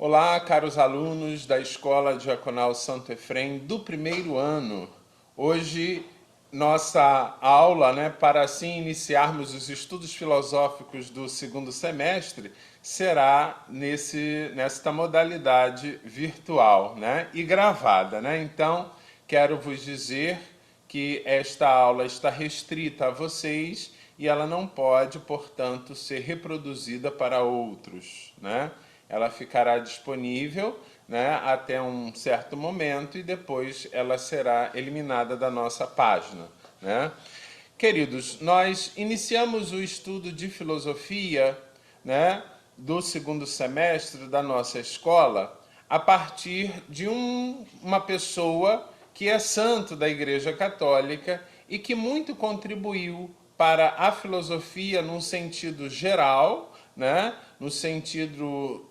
Olá, caros alunos da Escola Diaconal Santo Efrem do primeiro ano. Hoje, nossa aula, para assim iniciarmos os estudos filosóficos do segundo semestre, será nesta modalidade virtual, e gravada, Então, quero vos dizer que esta aula está restrita a vocês e ela não pode, portanto, ser reproduzida para outros, Ela ficará disponível, até um certo momento e depois ela será eliminada da nossa página, Queridos, nós iniciamos o estudo de filosofia, do segundo semestre da nossa escola a partir de uma pessoa que é santo da Igreja Católica e que muito contribuiu para a filosofia num sentido geral, no sentido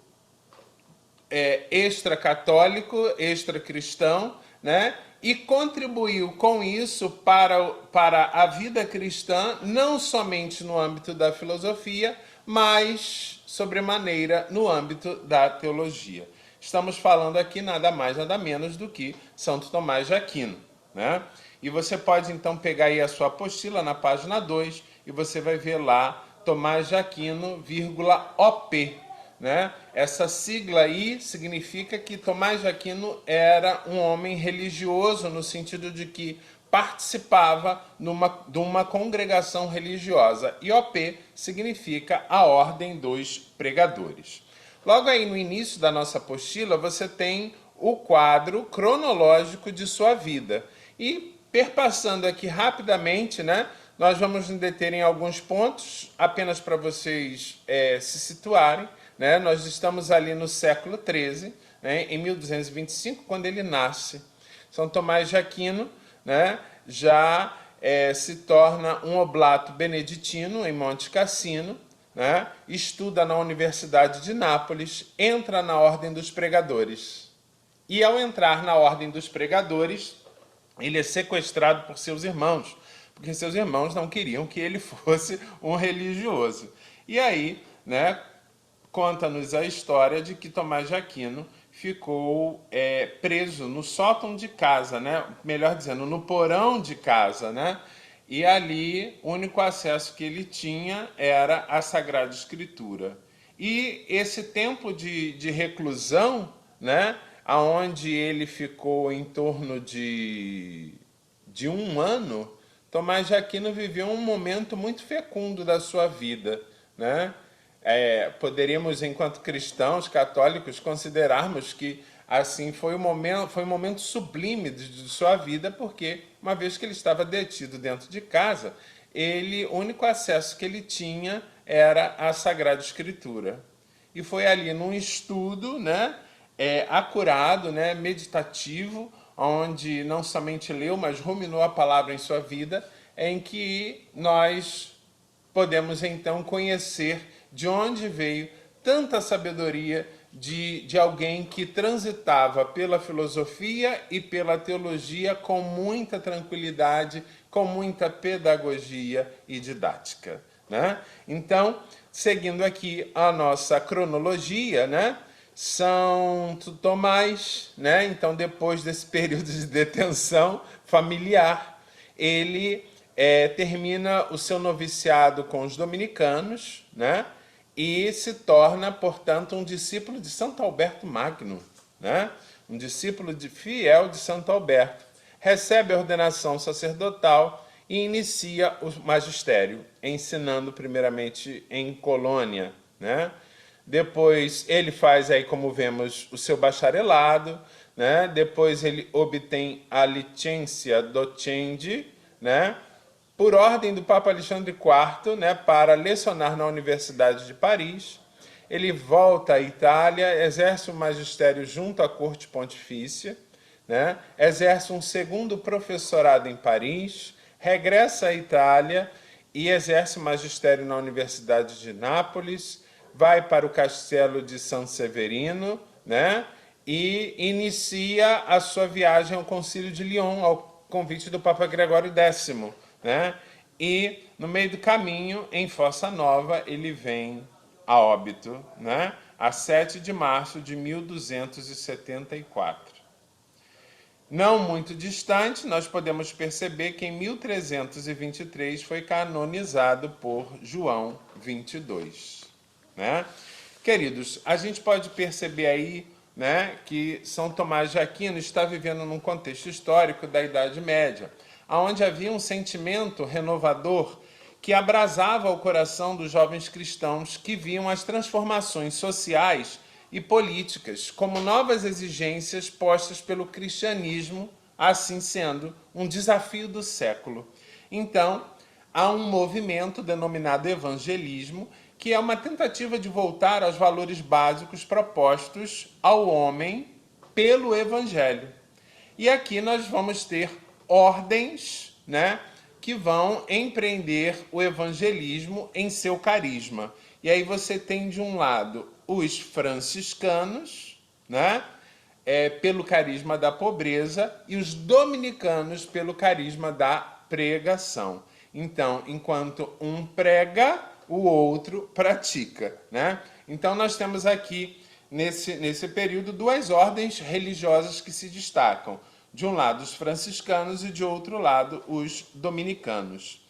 extra-católico, extra-cristão, e contribuiu com isso para a vida cristã, não somente no âmbito da filosofia, mas, sobremaneira, no âmbito da teologia. Estamos falando aqui nada mais, nada menos do que Santo Tomás de Aquino, E você pode, então, pegar aí a sua apostila na página 2 e você vai ver lá Tomás de Aquino, OP, Essa sigla aí significa que Tomás de Aquino era um homem religioso no sentido de que participava de uma congregação religiosa. E OP significa a Ordem dos Pregadores. Logo aí no início da nossa apostila você tem o quadro cronológico de sua vida. E perpassando aqui rapidamente, nós vamos nos deter em alguns pontos, apenas para vocês se situarem. Nós estamos ali no século XIII, em 1225, quando ele nasce. São Tomás de Aquino já se torna um oblato beneditino em Monte Cassino, estuda na Universidade de Nápoles, entra na Ordem dos Pregadores. E ao entrar na Ordem dos Pregadores, ele é sequestrado por seus irmãos, porque seus irmãos não queriam que ele fosse um religioso. E aí, conta-nos a história de que Tomás de Aquino ficou preso no sótão de casa, melhor dizendo, no porão de casa, E ali o único acesso que ele tinha era a Sagrada Escritura. E esse tempo de reclusão, aonde ele ficou em torno de um ano, Tomás de Aquino viveu um momento muito fecundo da sua vida, poderíamos, enquanto cristãos católicos, considerarmos que assim foi um momento sublime de sua vida, porque uma vez que ele estava detido dentro de casa, o único acesso que ele tinha era a Sagrada Escritura. E foi ali num estudo, acurado, meditativo, onde não somente leu, mas ruminou a palavra em sua vida, em que nós podemos então conhecer de onde veio tanta sabedoria de alguém que transitava pela filosofia e pela teologia com muita tranquilidade, com muita pedagogia e didática. Então, seguindo aqui a nossa cronologia, São Tomás, então depois desse período de detenção familiar, ele termina o seu noviciado com os dominicanos, e se torna, portanto, um discípulo de Santo Alberto Magno, um discípulo fiel de Santo Alberto. Recebe a ordenação sacerdotal e inicia o magistério, ensinando primeiramente em Colônia, Depois ele faz, aí, como vemos, o seu bacharelado, Depois ele obtém a licencia docendi, por ordem do Papa Alexandre IV, para lecionar na Universidade de Paris. Ele volta à Itália, exerce o magistério junto à Corte Pontifícia, exerce um segundo professorado em Paris, regressa à Itália e exerce o magistério na Universidade de Nápoles, vai para o Castelo de San Severino, e inicia a sua viagem ao Concílio de Lyon, ao convite do Papa Gregório X, E, no meio do caminho, em Fossa Nova, ele vem a óbito, né? A 7 de março de 1274. Não muito distante, nós podemos perceber que em 1323 foi canonizado por João 22, né? Queridos, a gente pode perceber aí, né, que São Tomás de Aquino está vivendo num contexto histórico da Idade Média, onde havia um sentimento renovador que abrasava o coração dos jovens cristãos que viam as transformações sociais e políticas como novas exigências postas pelo cristianismo, assim sendo um desafio do século. Então, há um movimento denominado evangelismo, que é uma tentativa de voltar aos valores básicos propostos ao homem pelo evangelho. E aqui nós vamos ter ordens, né, que vão empreender o evangelismo em seu carisma. E aí você tem de um lado os franciscanos, né, pelo carisma da pobreza, e os dominicanos pelo carisma da pregação. Então, enquanto um prega, o outro pratica, né? Então nós temos aqui nesse período duas ordens religiosas que se destacam. De um lado os franciscanos e de outro lado os dominicanos.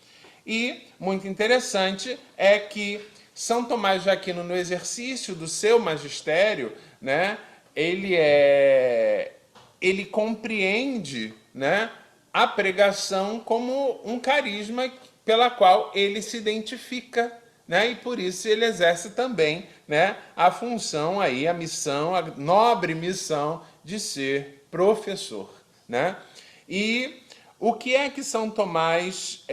E muito interessante é que São Tomás de Aquino, no exercício do seu magistério, né, ele compreende, né, a pregação como um carisma pela qual ele se identifica, né, e por isso ele exerce também, né, a função aí, a missão, a nobre missão de ser professor, né? E o que é que São Tomás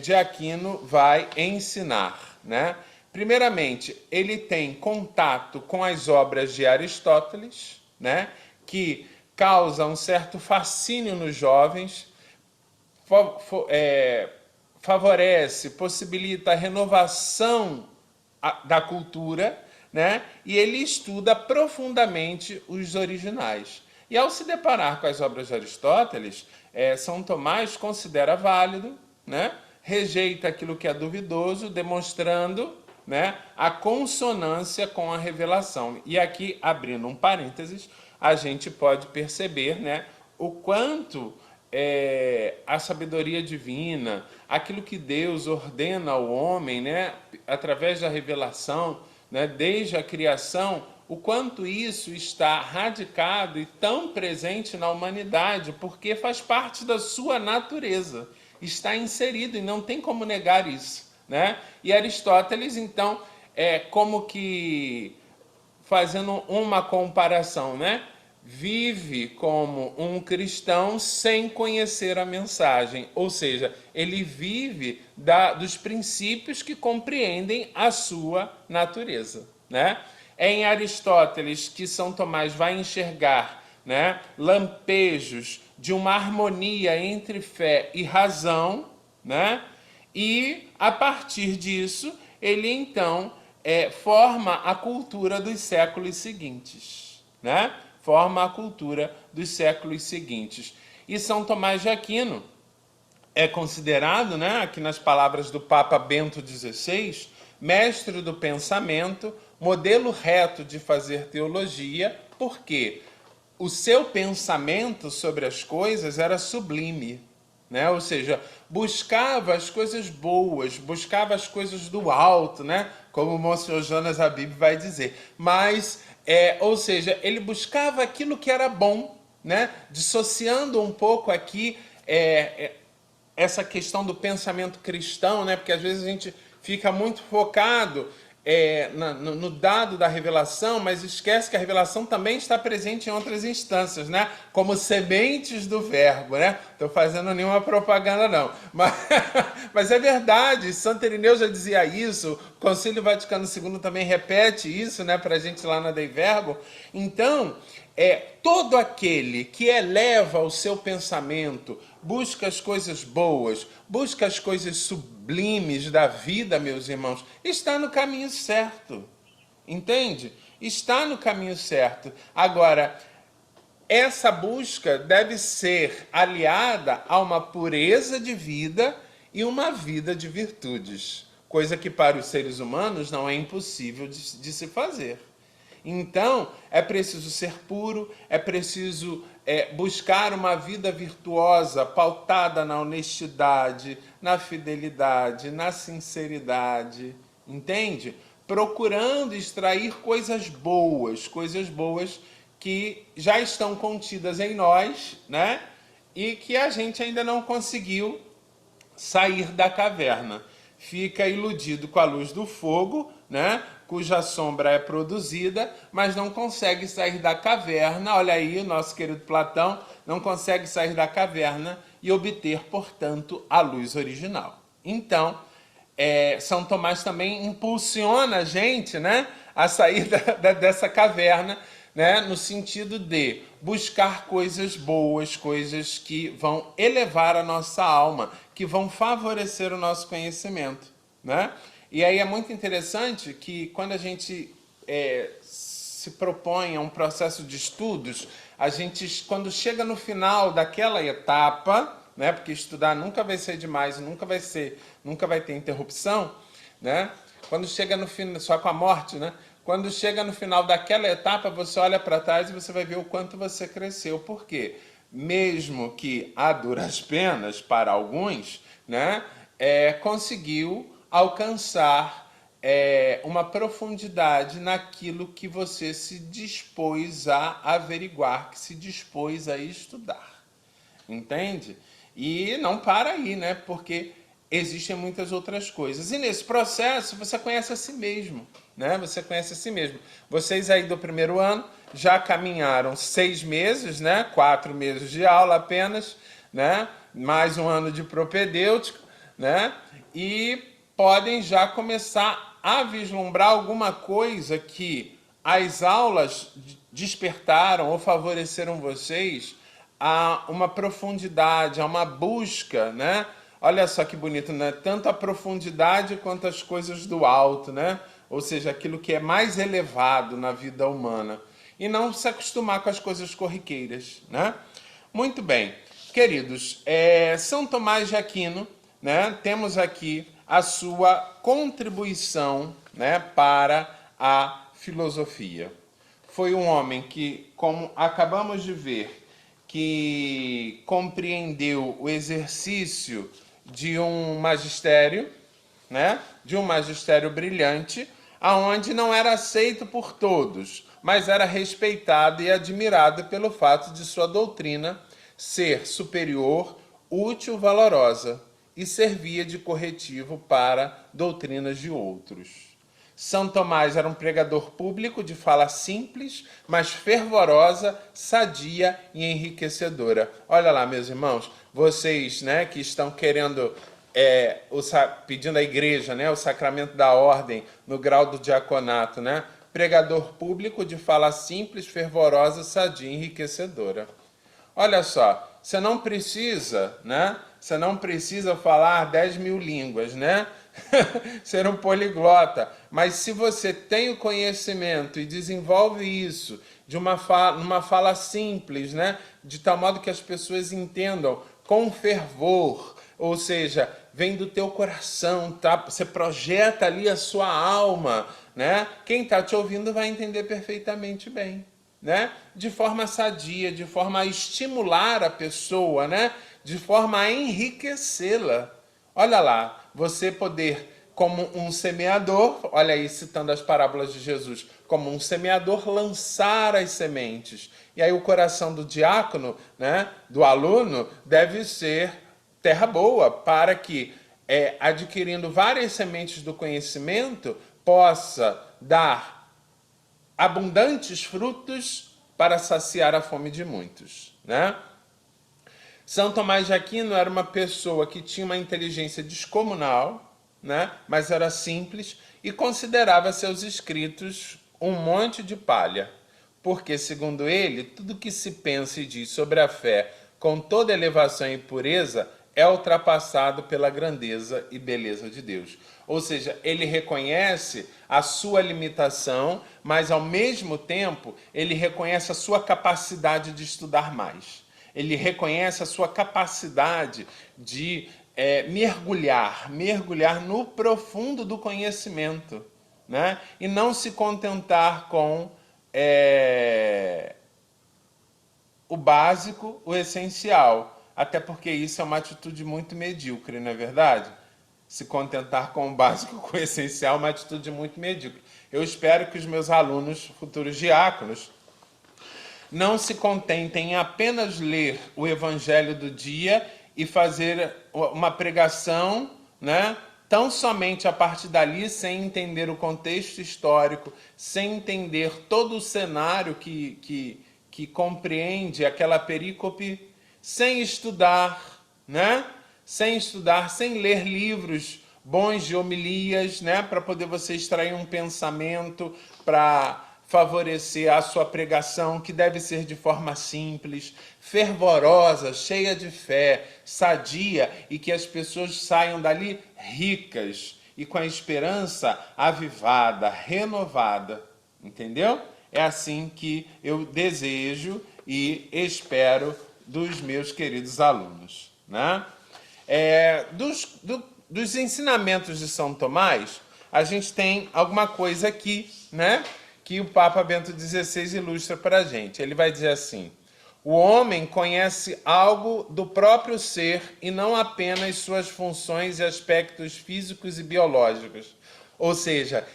de Aquino vai ensinar, né? Primeiramente, ele tem contato com as obras de Aristóteles, né, que causa um certo fascínio nos jovens, favorece, possibilita a renovação da cultura, né, e ele estuda profundamente os originais. E ao se deparar com as obras de Aristóteles, São Tomás considera válido, né, rejeita aquilo que é duvidoso, demonstrando, né, a consonância com a revelação. E aqui, abrindo um parênteses, a gente pode perceber, né, o quanto a sabedoria divina, aquilo que Deus ordena ao homem, né, através da revelação, né, desde a criação, o quanto isso está radicado e tão presente na humanidade, porque faz parte da sua natureza, está inserido e não tem como negar isso, né? E Aristóteles, então, como que fazendo uma comparação, né? Vive como um cristão sem conhecer a mensagem, ou seja, ele vive dos princípios que compreendem a sua natureza, né? É em Aristóteles que São Tomás vai enxergar, né, lampejos de uma harmonia entre fé e razão, né? E a partir disso ele então forma a cultura dos séculos seguintes, né? Forma a cultura dos séculos seguintes. E São Tomás de Aquino é considerado, né, aqui nas palavras do Papa Bento XVI, mestre do pensamento, modelo reto de fazer teologia, porque o seu pensamento sobre as coisas era sublime, né? Ou seja, buscava as coisas boas, buscava as coisas do alto, né? Como o Monsenhor Jonas Habib vai dizer. Mas, ou seja, ele buscava aquilo que era bom, né? Dissociando um pouco aqui essa questão do pensamento cristão, né? Porque às vezes a gente fica muito focado no dado da revelação, mas esquece que a revelação também está presente em outras instâncias, né? Como sementes do verbo, né? Estou fazendo nenhuma propaganda, não. Mas é verdade, Santo Irineu já dizia isso, o Concílio Vaticano II também repete isso, né, para a gente lá na Dei Verbo. Então, todo aquele que eleva o seu pensamento, busca as coisas boas, busca as coisas sublimes da vida, meus irmãos, está no caminho certo. Entende? Está no caminho certo. Agora, essa busca deve ser aliada a uma pureza de vida e uma vida de virtudes. coisa que para os seres humanos não é impossível de se fazer. Então, é preciso ser puro, é preciso buscar uma vida virtuosa, pautada na honestidade, na fidelidade, na sinceridade, entende? Procurando extrair coisas boas que já estão contidas em nós, né? E que a gente ainda não conseguiu sair da caverna. Fica iludido com a luz do fogo, né? Cuja sombra é produzida, mas não consegue sair da caverna. Olha aí, o nosso querido Platão não consegue sair da caverna e obter, portanto, a luz original. Então, São Tomás também impulsiona a gente, né, a sair dessa caverna, né, no sentido de buscar coisas boas, coisas que vão elevar a nossa alma, que vão favorecer o nosso conhecimento, né? E aí é muito interessante que quando a gente se propõe a um processo de estudos, a gente, quando chega no final daquela etapa, né, porque estudar nunca vai ser demais, nunca vai ter interrupção, né? Quando chega no final, só com a morte, né? Quando chega no final daquela etapa, você olha para trás e você vai ver o quanto você cresceu. Por quê? Mesmo que a duras penas para alguns, né, conseguiu alcançar uma profundidade naquilo que você se dispôs a averiguar, que se dispôs a estudar. Entende? E não para aí, né? Porque existem muitas outras coisas. E nesse processo você conhece a si mesmo, né? Você conhece a si mesmo. Vocês aí do primeiro ano já caminharam 6 meses, né? 4 meses de aula apenas, né? Mais um ano de propedêutico, né? E podem já começar a vislumbrar alguma coisa que as aulas despertaram ou favoreceram vocês a uma profundidade, a uma busca, né? Olha só que bonito, né? Tanto a profundidade quanto as coisas do alto, né? Ou seja, aquilo que é mais elevado na vida humana. E não se acostumar com as coisas corriqueiras, né? Muito bem. Queridos, São Tomás de Aquino, né? Temos aqui a sua contribuição, né, para a filosofia. Foi um homem que, como acabamos de ver, que compreendeu o exercício de um magistério, né? De um magistério brilhante, aonde não era aceito por todos, mas era respeitado e admirado pelo fato de sua doutrina ser superior, útil, valorosa e servia de corretivo para doutrinas de outros. São Tomás era um pregador público de fala simples, mas fervorosa, sadia e enriquecedora. Olha lá, meus irmãos, vocês, né, que estão querendo, pedindo à igreja, né, o sacramento da ordem no grau do diaconato, né? Pregador público de fala simples, fervorosa, sadia e enriquecedora. Olha só, você não precisa, né? Você não precisa falar 10.000 línguas, né? Ser um poliglota. Mas se você tem o conhecimento e desenvolve isso numa fala simples, né? De tal modo que as pessoas entendam com fervor, ou seja, vem do teu coração, tá? Você projeta ali a sua alma, né? Quem está te ouvindo vai entender perfeitamente bem, né? De forma sadia, de forma a estimular a pessoa, né? De forma a enriquecê-la. Olha lá, você poder, como um semeador, olha aí citando as parábolas de Jesus, como um semeador lançar as sementes. E aí o coração do diácono, né, do aluno, deve ser terra boa, para que, adquirindo várias sementes do conhecimento, possa dar abundantes frutos para saciar a fome de muitos, né? São Tomás de Aquino era uma pessoa que tinha uma inteligência descomunal, né? Mas era simples e considerava seus escritos um monte de palha, porque, segundo ele, tudo que se pensa e diz sobre a fé com toda elevação e pureza é ultrapassado pela grandeza e beleza de Deus. Ou seja, ele reconhece a sua limitação, mas ao mesmo tempo ele reconhece a sua capacidade de estudar mais. Ele reconhece a sua capacidade de mergulhar no profundo do conhecimento, né? E não se contentar com o básico, o essencial, até porque isso é uma atitude muito medíocre, não é verdade? Se contentar com o básico, com o essencial, é uma atitude muito medíocre. Eu espero que os meus alunos, futuros diáconos, não se contentem em apenas ler o evangelho do dia e fazer uma pregação, né, tão somente a partir dali, sem entender o contexto histórico, sem entender todo o cenário que compreende aquela perícope, sem estudar, né? Sem estudar, sem ler livros bons de homilias, né? Para poder você extrair um pensamento, para favorecer a sua pregação, que deve ser de forma simples, fervorosa, cheia de fé, sadia, e que as pessoas saiam dali ricas e com a esperança avivada, renovada. Entendeu? É assim que eu desejo e espero dos meus queridos alunos, né? Dos ensinamentos de São Tomás, a gente tem alguma coisa aqui, né, que o Papa Bento XVI ilustra para a gente. Ele vai dizer assim: o homem conhece algo do próprio ser e não apenas suas funções e aspectos físicos e biológicos. Ou seja,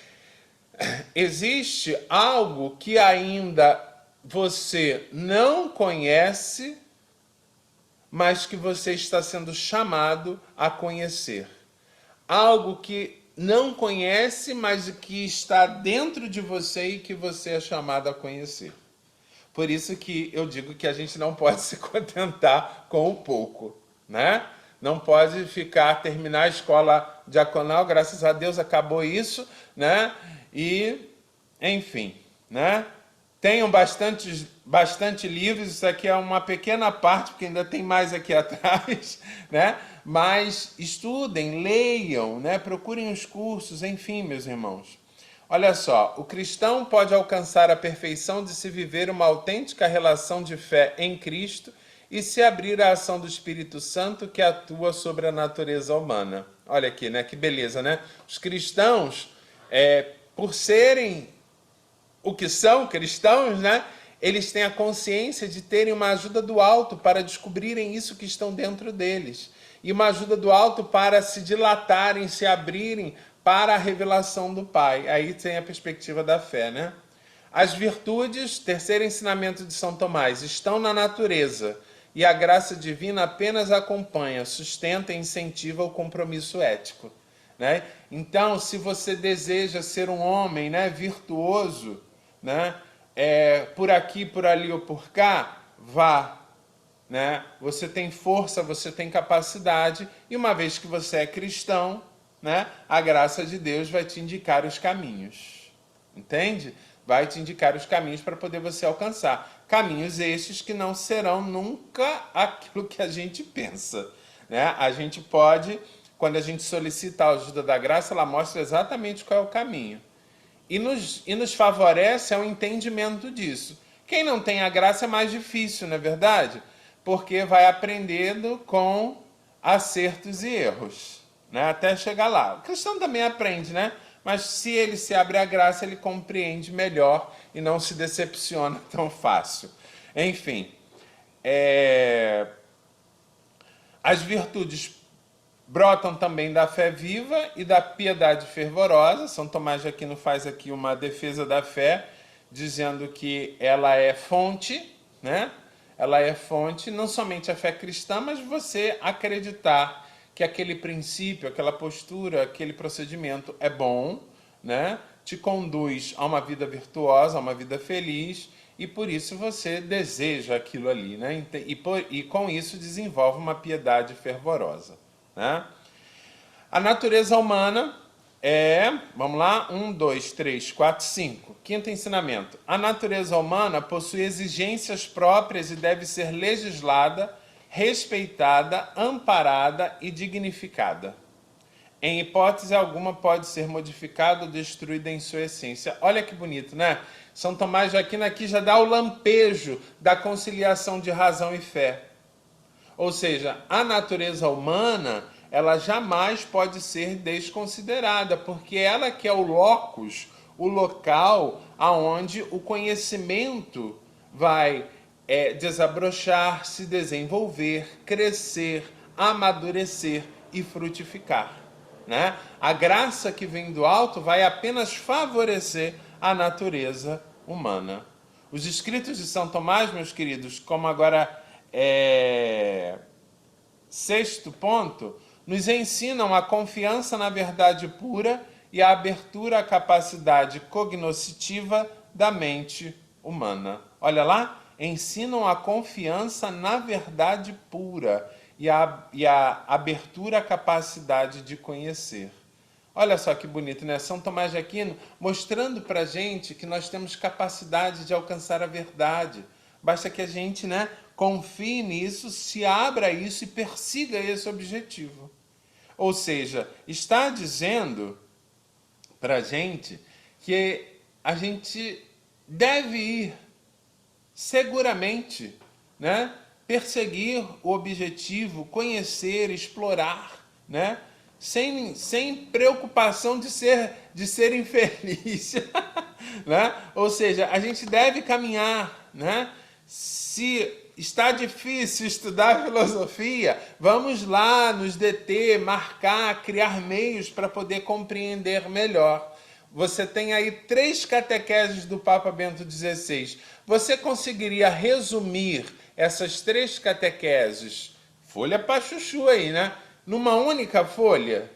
existe algo que ainda você não conhece, mas que você está sendo chamado a conhecer. Algo que não conhece, mas que está dentro de você e que você é chamado a conhecer. Por isso que eu digo que a gente não pode se contentar com o pouco, né? Não pode terminar a escola diaconal, graças a Deus acabou isso, né? E, enfim, né? Tenham bastante livros, isso aqui é uma pequena parte, porque ainda tem mais aqui atrás, né? Mas estudem, leiam, né? Procurem os cursos, enfim, meus irmãos. Olha só, o cristão pode alcançar a perfeição de se viver uma autêntica relação de fé em Cristo e se abrir à ação do Espírito Santo que atua sobre a natureza humana. Olha aqui, né? Que beleza, né? Os cristãos, por serem o que são cristãos, né? Eles têm a consciência de terem uma ajuda do alto para descobrirem isso que estão dentro deles. E uma ajuda do alto para se dilatarem, se abrirem para a revelação do Pai. Aí tem a perspectiva da fé, né? As virtudes, terceiro ensinamento de São Tomás, estão na natureza e a graça divina apenas acompanha, sustenta e incentiva o compromisso ético, né? Então, se você deseja ser um homem, né, virtuoso, né, por aqui, por ali ou por cá, vá, né? Você tem força, você tem capacidade, e uma vez que você é cristão, né, a graça de Deus vai te indicar os caminhos, entende? Vai te indicar os caminhos para poder você alcançar. Caminhos estes que não serão nunca aquilo que a gente pensa, né? A gente pode, quando a gente solicita a ajuda da graça, ela mostra exatamente qual é o caminho. E nos favorece ao entendimento disso. Quem não tem a graça é mais difícil, não é verdade? Porque vai aprendendo com acertos e erros, né? Até chegar lá. O cristão também aprende, né? Mas se ele se abre à graça, ele compreende melhor e não se decepciona tão fácil. Enfim, as virtudes brotam também da fé viva e da piedade fervorosa. São Tomás de Aquino faz aqui uma defesa da fé, dizendo que ela é fonte, né? Ela é fonte, não somente a fé cristã, mas você acreditar que aquele princípio, aquela postura, aquele procedimento é bom, né? Te conduz a uma vida virtuosa, a uma vida feliz, e por isso você deseja aquilo ali, né? E com isso desenvolve uma piedade fervorosa, né? A natureza humana vamos lá, 1, 2, 3, 4, 5. Quinto ensinamento. A natureza humana possui exigências próprias e deve ser legislada, respeitada, amparada e dignificada. Em hipótese alguma pode ser modificada ou destruída em sua essência. Olha que bonito, né? São Tomás de Aquino aqui já dá o lampejo da conciliação de razão e fé. Ou seja, a natureza humana, ela jamais pode ser desconsiderada, porque ela que é o locus, o local aonde o conhecimento vai desabrochar, se desenvolver, crescer, amadurecer e frutificar, né? A graça que vem do alto vai apenas favorecer a natureza humana. Os escritos de São Tomás, meus queridos, como agora sexto ponto, nos ensinam a confiança na verdade pura e a abertura à capacidade cognoscitiva da mente humana. Olha lá, ensinam a confiança na verdade pura e a abertura à capacidade de conhecer. Olha só que bonito, né? São Tomás de Aquino mostrando pra gente que nós temos capacidade de alcançar a verdade. Basta que a gente, né, confie nisso, se abra a isso e persiga esse objetivo. Ou seja, está dizendo pra gente que a gente deve ir seguramente, né, perseguir o objetivo, conhecer, explorar, né? Sem preocupação de ser infeliz. Né? Ou seja, a gente deve caminhar. Né? Se está difícil estudar filosofia, vamos lá nos deter, marcar, criar meios para poder compreender melhor. Você tem aí 3 catequeses do Papa Bento XVI. Você conseguiria resumir essas 3 catequeses, folha para chuchu aí, né? Numa única folha?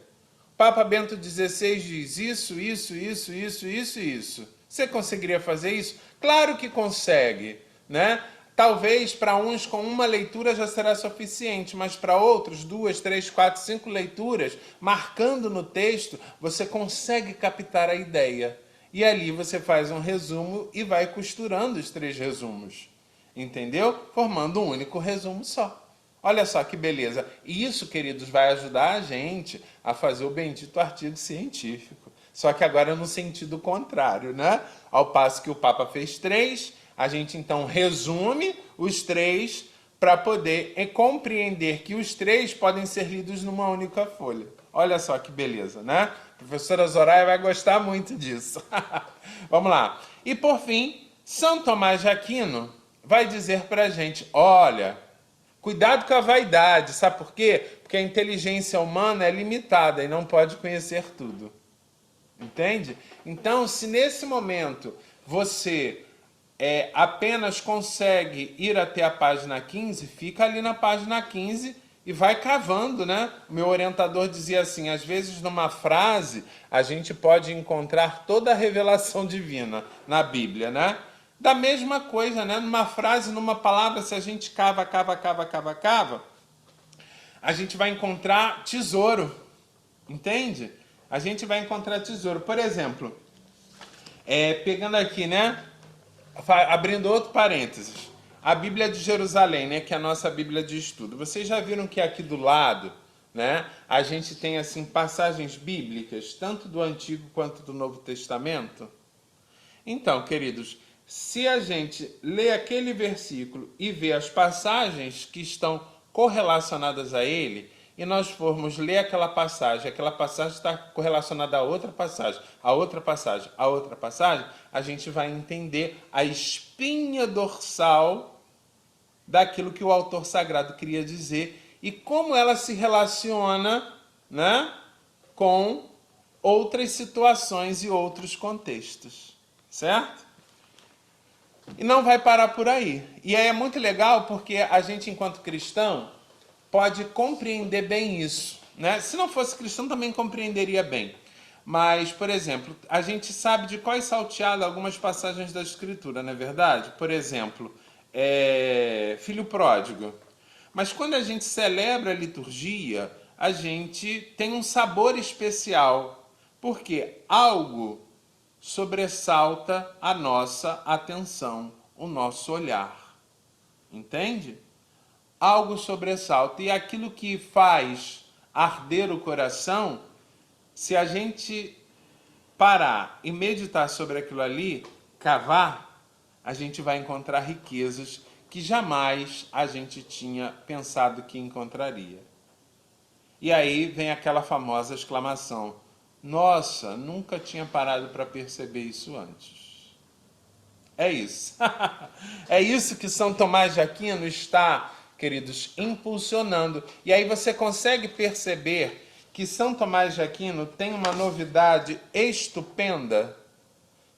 Papa Bento XVI diz isso, isso, isso, isso, isso, isso. Você conseguiria fazer isso? Claro que consegue, né? Talvez para uns com uma leitura já será suficiente, mas para outros, 2, 3, 4, 5 leituras, marcando no texto, você consegue captar a ideia. E ali você faz um resumo e vai costurando os 3 resumos. Entendeu? Formando um único resumo só. Olha só que beleza. E isso, queridos, vai ajudar a gente a fazer o bendito artigo científico. Só que agora no sentido contrário, né? Ao passo que o Papa fez 3, a gente então resume os 3 para poder compreender que os 3 podem ser lidos numa única folha. Olha só que beleza, né? A professora Zoraia vai gostar muito disso. Vamos lá. E por fim, São Tomás de Aquino vai dizer para a gente, olha, cuidado com a vaidade, sabe por quê? Porque a inteligência humana é limitada e não pode conhecer tudo. Entende? Então, se nesse momento você apenas consegue ir até a página 15, fica ali na página 15 e vai cavando, né? O meu orientador dizia assim, às vezes numa frase a gente pode encontrar toda a revelação divina na Bíblia, né? Da mesma coisa, né? Numa frase, numa palavra, se a gente cava, a gente vai encontrar tesouro, entende? A gente vai encontrar tesouro. Por exemplo, pegando aqui, né? Abrindo outro parênteses. A Bíblia de Jerusalém, né? Que é a nossa Bíblia de estudo. Vocês já viram que aqui do lado, né? A gente tem, assim, passagens bíblicas, tanto do Antigo quanto do Novo Testamento? Então, queridos, se a gente lê aquele versículo e vê as passagens que estão correlacionadas a ele, e nós formos ler aquela passagem está correlacionada a outra passagem, a outra passagem, a outra passagem, a gente vai entender a espinha dorsal daquilo que o autor sagrado queria dizer e como ela se relaciona, né, com outras situações e outros contextos, certo? E não vai parar por aí. E aí é muito legal porque a gente, enquanto cristão, pode compreender bem isso, né? Se não fosse cristão, também compreenderia bem. Mas, por exemplo, a gente sabe de qual é salteado algumas passagens da Escritura, não é verdade? Por exemplo, filho pródigo. Mas quando a gente celebra a liturgia, a gente tem um sabor especial, porque algo sobressalta a nossa atenção, o nosso olhar. Entende? Algo sobressalta. E aquilo que faz arder o coração, se a gente parar e meditar sobre aquilo ali, cavar, a gente vai encontrar riquezas que jamais a gente tinha pensado que encontraria. E aí vem aquela famosa exclamação: nossa, nunca tinha parado para perceber isso antes. É isso. É isso que São Tomás de Aquino está, queridos, impulsionando. E aí você consegue perceber que São Tomás de Aquino tem uma novidade estupenda.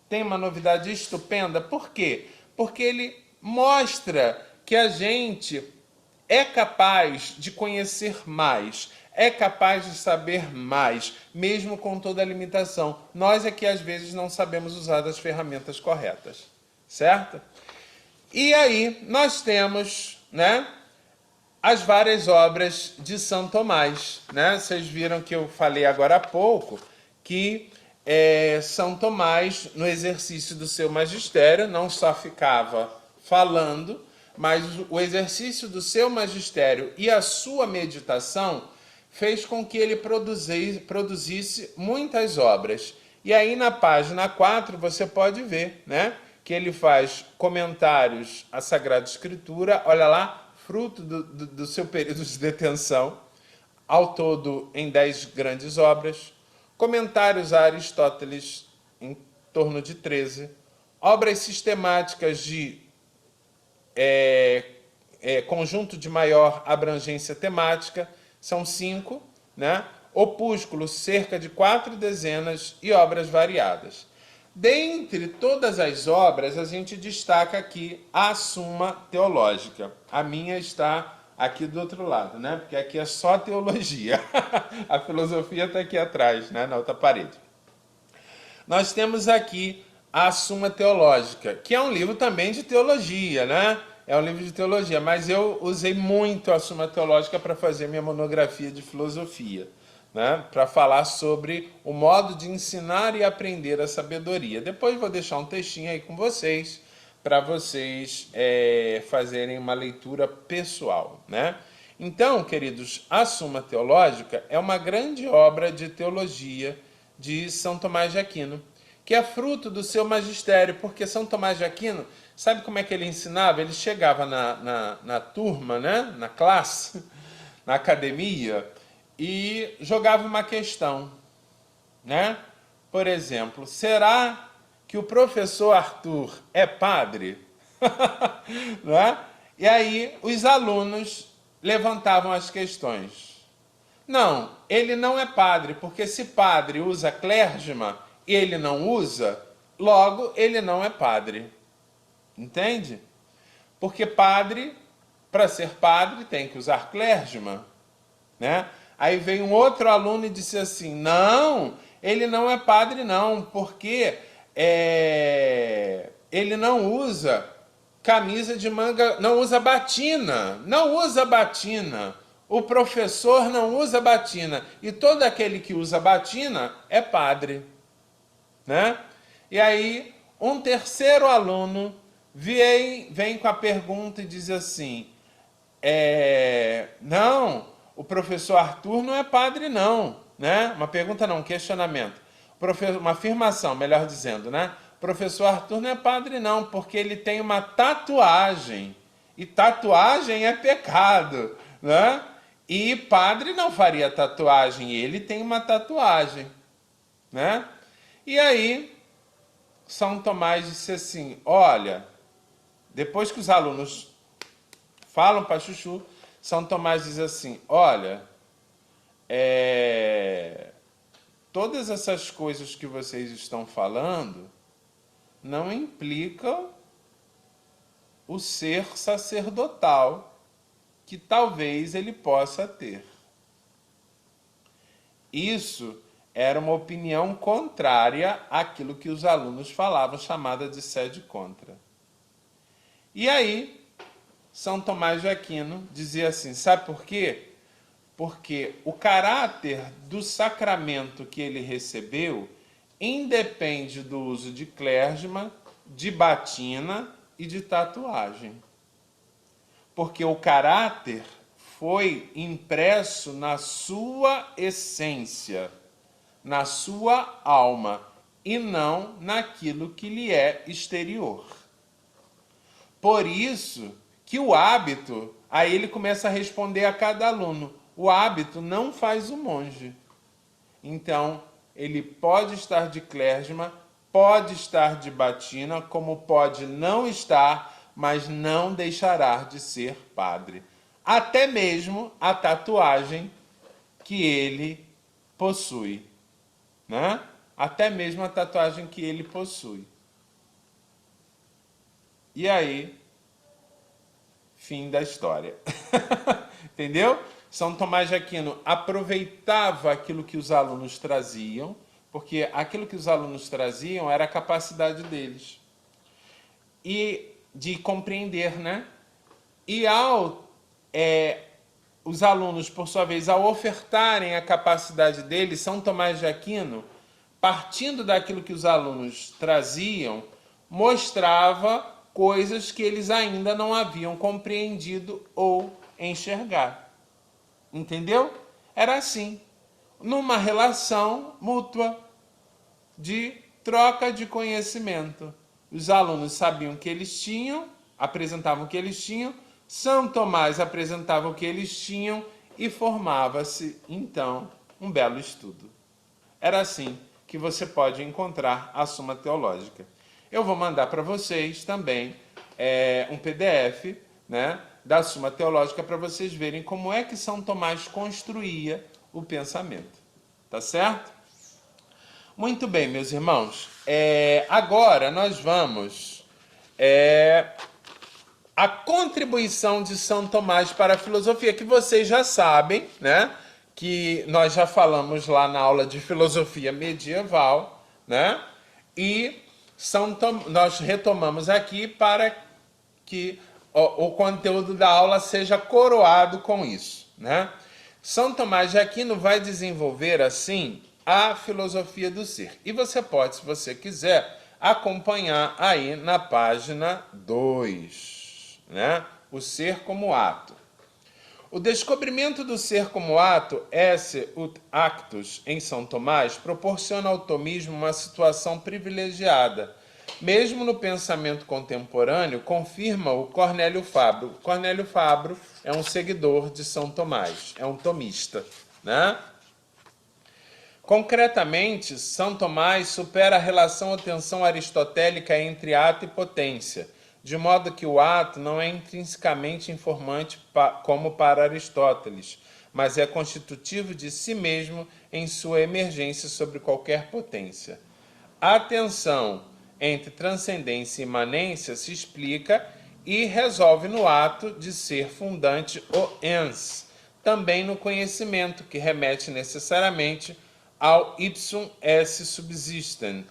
Tem uma novidade estupenda. Por quê? Porque ele mostra que a gente é capaz de conhecer mais, é capaz de saber mais, mesmo com toda a limitação. Nós é que às vezes não sabemos usar as ferramentas corretas, certo? E aí nós temos, né, as várias obras de São Tomás, né? Vocês viram que eu falei agora há pouco que São Tomás, no exercício do seu magistério, não só ficava falando, mas o exercício do seu magistério e a sua meditação fez com que ele produzisse muitas obras. E aí na página 4 você pode ver, né, que ele faz comentários à Sagrada Escritura, olha lá, fruto do seu período de detenção, ao todo em 10 grandes obras, comentários a Aristóteles, em torno de 13, obras sistemáticas de conjunto de maior abrangência temática, são 5, né? Opúsculos, cerca de 4 dezenas e obras variadas. Dentre todas as obras, a gente destaca aqui a Suma Teológica. A minha está aqui do outro lado, né? Porque aqui é só teologia. A filosofia está aqui atrás, né? Na outra parede. Nós temos aqui a Suma Teológica, que é um livro também de teologia, né? É um livro de teologia, mas eu usei muito a Suma Teológica para fazer minha monografia de filosofia, né? Para falar sobre o modo de ensinar e aprender a sabedoria. Depois vou deixar um textinho aí com vocês, para vocês fazerem uma leitura pessoal, né? Então, queridos, a Suma Teológica é uma grande obra de teologia de São Tomás de Aquino, que é fruto do seu magistério, porque São Tomás de Aquino, sabe como é que ele ensinava? Ele chegava na turma, né? Na classe, na academia, e jogava uma questão, né? Por exemplo, será que o professor Arthur é padre? Né? E aí os alunos levantavam as questões. Não, ele não é padre, porque se padre usa clérgima e ele não usa, logo ele não é padre. Entende? Porque padre, para ser padre, tem que usar clérgima, né? Aí veio um outro aluno e disse assim, não, ele não é padre não, porque ele não usa camisa de manga, não usa batina, não usa batina. O professor não usa batina. E todo aquele que usa batina é padre, né? E aí, um terceiro aluno vem com a pergunta e diz assim, não, o professor Arthur não é padre não, né? Uma pergunta não, um questionamento. Uma afirmação, melhor dizendo, né? O professor Arthur não é padre não, porque ele tem uma tatuagem. E tatuagem é pecado, né? E padre não faria tatuagem, ele tem uma tatuagem, né? E aí, São Tomás disse assim, olha, depois que os alunos falam para Chuchu, São Tomás diz assim, olha, todas essas coisas que vocês estão falando não implicam o ser sacerdotal que talvez ele possa ter. Isso era uma opinião contrária àquilo que os alunos falavam, chamada de sede contra. E aí, São Tomás de Aquino dizia assim, sabe por quê? Porque o caráter do sacramento que ele recebeu independe do uso de clérgima, de batina e de tatuagem. Porque o caráter foi impresso na sua essência, na sua alma, e não naquilo que lhe é exterior. Por isso que o hábito, aí ele começa a responder a cada aluno, O hábito não faz o monge. Então, ele pode estar de clérigma, pode estar de batina, como pode não estar, mas não deixará de ser padre. Até mesmo a tatuagem que ele possui, né? Até mesmo a tatuagem que ele possui. E aí, fim da história. Entendeu? São Tomás de Aquino aproveitava aquilo que os alunos traziam, porque aquilo que os alunos traziam era a capacidade deles. E de compreender, né? E os alunos, por sua vez, ao ofertarem a capacidade deles, São Tomás de Aquino, partindo daquilo que os alunos traziam, mostrava coisas que eles ainda não haviam compreendido ou enxergado. Entendeu? Era assim, numa relação mútua de troca de conhecimento. Os alunos sabiam o que eles tinham, apresentavam o que eles tinham, São Tomás apresentava o que eles tinham e formava-se, então, um belo estudo. Era assim que você pode encontrar a Suma Teológica. Eu vou mandar para vocês também um PDF, né, da Suma Teológica para vocês verem como é que São Tomás construía o pensamento. Tá certo? Muito bem, meus irmãos. Agora nós vamos a contribuição de São Tomás para a filosofia, que vocês já sabem, né? Que nós já falamos lá na aula de filosofia medieval, né? E nós retomamos aqui para que o conteúdo da aula seja coroado com isso, né? São Tomás de Aquino vai desenvolver, assim, a filosofia do ser. E você pode, se você quiser, acompanhar aí na página 2, né? O ser como ato. O descobrimento do ser como ato, esse ut actus, em São Tomás, proporciona ao tomismo uma situação privilegiada. Mesmo no pensamento contemporâneo, confirma-o Cornélio Fabro. Cornélio Fabro é um seguidor de São Tomás, é um tomista, né? Concretamente, São Tomás supera a relação ou tensão aristotélica entre ato e potência, de modo que o ato não é intrinsecamente informante como para Aristóteles, mas é constitutivo de si mesmo em sua emergência sobre qualquer potência. A tensão entre transcendência e imanência se explica e resolve no ato de ser fundante o ens, também no conhecimento, que remete necessariamente ao ipsum esse subsistem,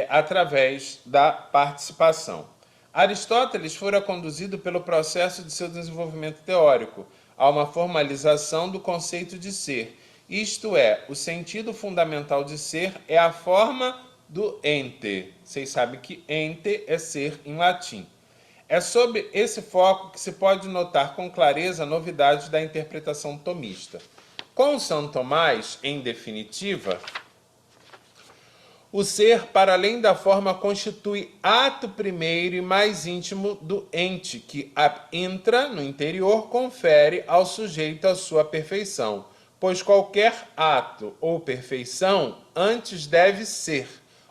através da participação. Aristóteles fora conduzido pelo processo de seu desenvolvimento teórico a uma formalização do conceito de ser, isto é, o sentido fundamental de ser é a forma do ente. Vocês sabem que ente é ser em latim. É sob esse foco que se pode notar com clareza a novidade da interpretação tomista. Com São Tomás, em definitiva, o ser, para além da forma, constitui ato primeiro e mais íntimo do ente, que entra no interior, confere ao sujeito a sua perfeição, pois qualquer ato ou perfeição antes deve ser,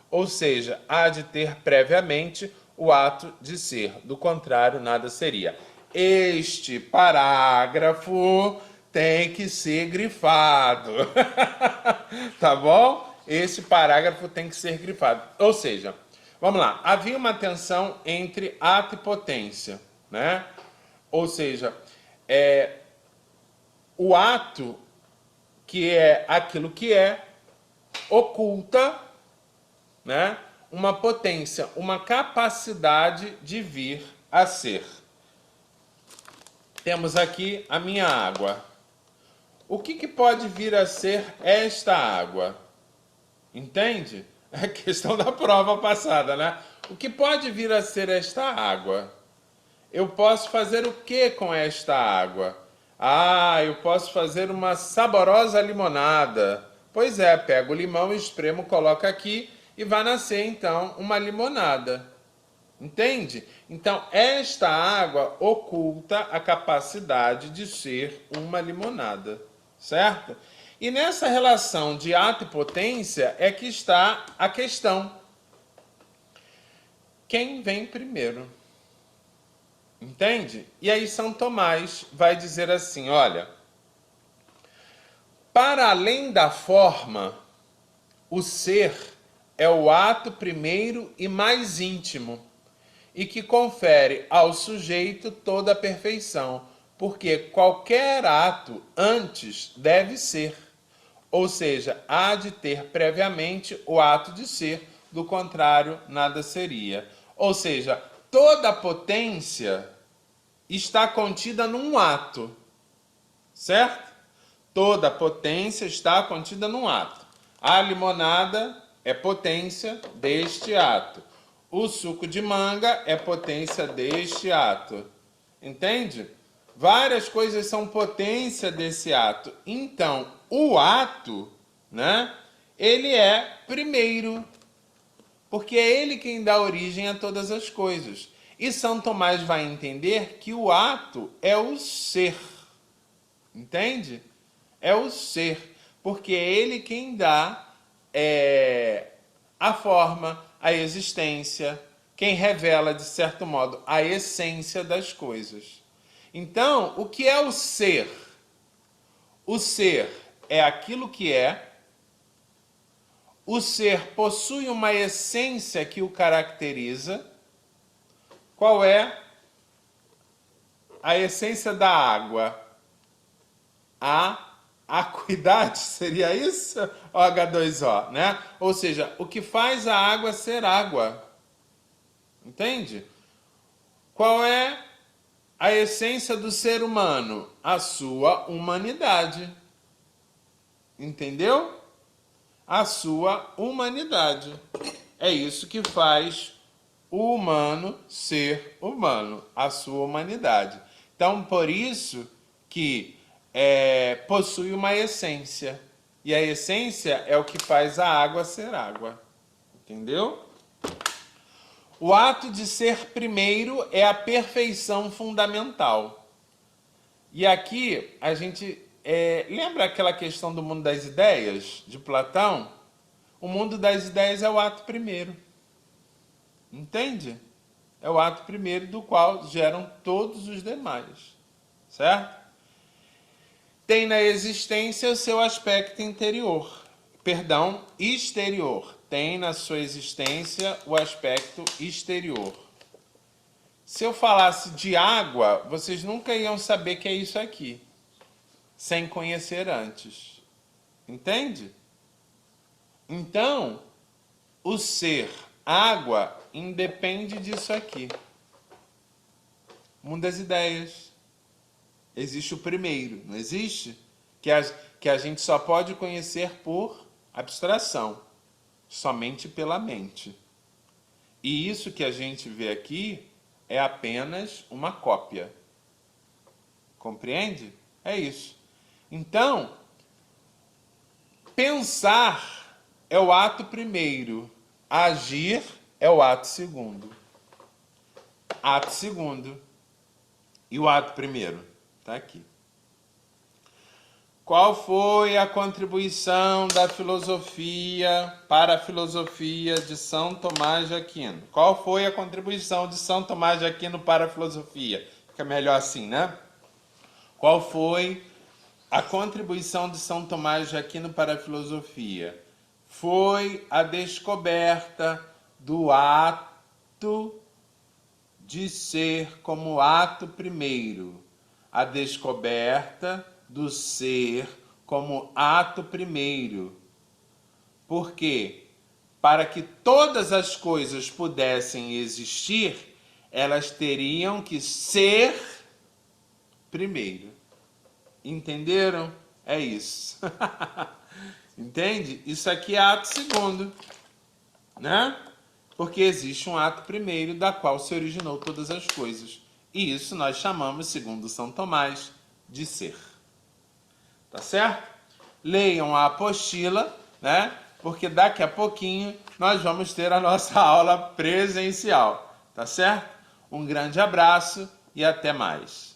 ou seja, há de ter previamente o ato de ser, do contrário, nada seria. Este parágrafo tem que ser grifado, tá bom? Esse parágrafo tem que ser grifado. Ou seja, vamos lá, havia uma tensão entre ato e potência, né? Ou seja, o ato, que é aquilo que é, oculta, né, uma potência, uma capacidade de vir a ser. Temos aqui a minha água. O que pode vir a ser esta água? Entende? É a questão da prova passada, né? O que pode vir a ser esta água? Eu posso fazer o que com esta água? Eu posso fazer uma saborosa limonada. Pois é, pego o limão, espremo, coloco aqui e vai nascer então uma limonada, Entende? Então, esta água oculta a capacidade de ser uma limonada, certo? E nessa relação de ato e potência é que está a questão. Quem vem primeiro? Entende? E aí São Tomás vai dizer assim, olha, para além da forma, o ser é o ato primeiro e mais íntimo, e que confere ao sujeito toda a perfeição, porque qualquer ato antes deve ser, ou seja, há de ter previamente o ato de ser, do contrário, nada seria. Ou seja, toda a potência está contida num ato, certo? Toda a potência está contida num ato. A limonada é potência deste ato. O suco de manga é potência deste ato. Entende? Várias coisas são potência desse ato. Então, o ato, né? Ele é primeiro. Porque é ele quem dá origem a todas as coisas. E São Tomás vai entender que o ato é o ser. Entende? É o ser. Porque é ele quem dá a forma, a existência, quem revela, de certo modo, a essência das coisas. Então, o que é o ser? O ser é aquilo que é. O ser possui uma essência que o caracteriza. Qual é a essência da água? A acuidade, seria isso? O H2O, né? Ou seja, o que faz a água ser água. Entende? Qual é a essência do ser humano? A sua humanidade. Entendeu? A sua humanidade. É isso que faz o humano ser humano, a sua humanidade. Então, por isso que possui uma essência. E a essência é o que faz a água ser água. Entendeu? O ato de ser primeiro é a perfeição fundamental. E aqui a gente lembra aquela questão do mundo das ideias, de Platão? O mundo das ideias é o ato primeiro. Entende? É o ato primeiro do qual geram todos os demais. Certo? Tem na existência o seu aspecto interior. Perdão, exterior. Tem na sua existência o aspecto exterior. Se eu falasse de água, vocês nunca iam saber que é isso aqui, sem conhecer antes. Entende? Então, o ser água independe disso aqui. Mundo das ideias. Existe o primeiro, não existe? Que a gente só pode conhecer por abstração, somente pela mente. E isso que a gente vê aqui é apenas uma cópia. Compreende? É isso. Então, pensar é o ato primeiro, agir é o ato segundo. Ato segundo. E o ato primeiro? Está aqui. Qual foi a contribuição da filosofia para a filosofia de São Tomás de Aquino? Qual foi a contribuição de São Tomás de Aquino para a filosofia? Fica melhor assim, né? Qual foi a contribuição de São Tomás de Aquino para a filosofia? Foi a descoberta do ato de ser como ato primeiro. A descoberta do ser como ato primeiro. Por quê? Para que todas as coisas pudessem existir, elas teriam que ser primeiro. Entenderam? É isso. Entende? Isso aqui é ato segundo, né? Porque existe um ato primeiro da qual se originou todas as coisas. E isso nós chamamos, segundo São Tomás, de ser. Tá certo? Leiam a apostila, né? Porque daqui a pouquinho nós vamos ter a nossa aula presencial. tá certo? Um grande abraço e até mais.